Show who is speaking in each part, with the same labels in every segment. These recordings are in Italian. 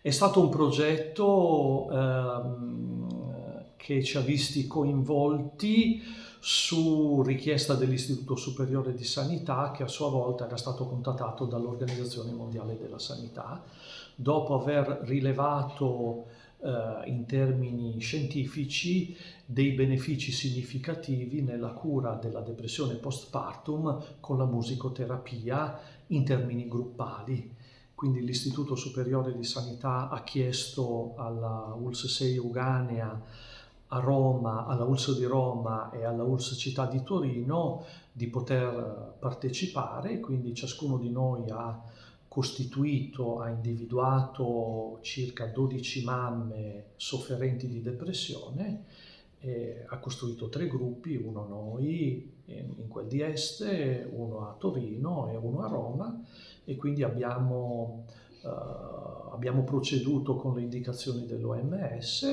Speaker 1: È stato un progetto che ci ha visti coinvolti su richiesta dell'Istituto Superiore di Sanità, che a sua volta era stato contattato dall'Organizzazione Mondiale della Sanità, dopo aver rilevato in termini scientifici dei benefici significativi nella cura della depressione postpartum con la musicoterapia in termini gruppali. Quindi l'Istituto Superiore di Sanità ha chiesto alla ULSS 6 Euganea a Roma, alla ULSS di Roma e alla ULSS Città di Torino di poter partecipare, quindi ciascuno di noi ha individuato circa 12 mamme sofferenti di depressione, ha costruito 3 gruppi, uno noi in quel di Este, uno a Torino e uno a Roma, e quindi abbiamo proceduto con le indicazioni dell'OMS,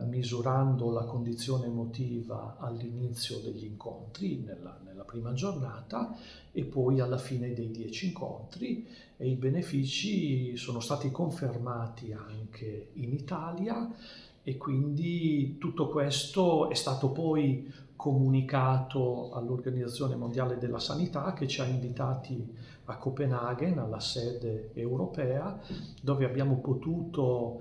Speaker 1: misurando la condizione emotiva all'inizio degli incontri, nella prima giornata, e poi alla fine dei 10 incontri, e i benefici sono stati confermati anche in Italia, e quindi tutto questo è stato poi comunicato all'Organizzazione Mondiale della Sanità, che ci ha invitati a Copenaghen, alla sede europea, dove abbiamo potuto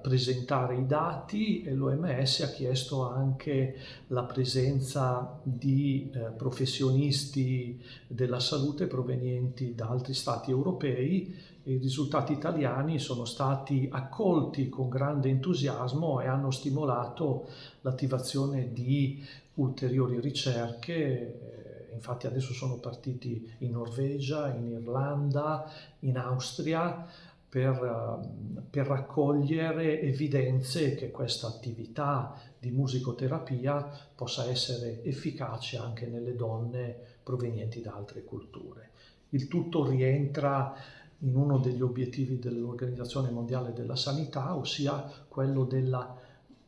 Speaker 1: presentare i dati, e l'OMS ha chiesto anche la presenza di professionisti della salute provenienti da altri stati europei. I risultati italiani sono stati accolti con grande entusiasmo e hanno stimolato l'attivazione di ulteriori ricerche. Infatti adesso sono partiti in Norvegia, in Irlanda, in Austria per raccogliere evidenze che questa attività di musicoterapia possa essere efficace anche nelle donne provenienti da altre culture. Il tutto rientra in uno degli obiettivi dell'Organizzazione Mondiale della Sanità, ossia quello della,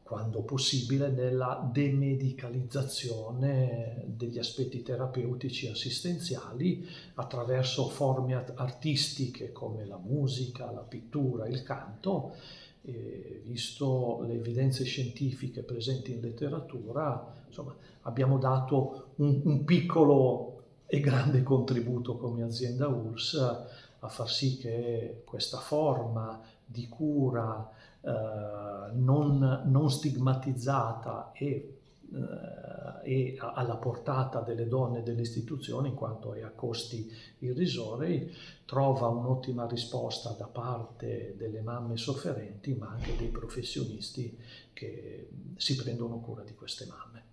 Speaker 1: quando possibile, della demedicalizzazione degli aspetti terapeutici e assistenziali attraverso forme artistiche come la musica, la pittura, il canto. E visto le evidenze scientifiche presenti in letteratura, insomma, abbiamo dato un piccolo e grande contributo come azienda ULSS a far sì che questa forma di cura non stigmatizzata e alla portata delle donne e delle istituzioni, in quanto è a costi irrisori, trova un'ottima risposta da parte delle mamme sofferenti, ma anche dei professionisti che si prendono cura di queste mamme.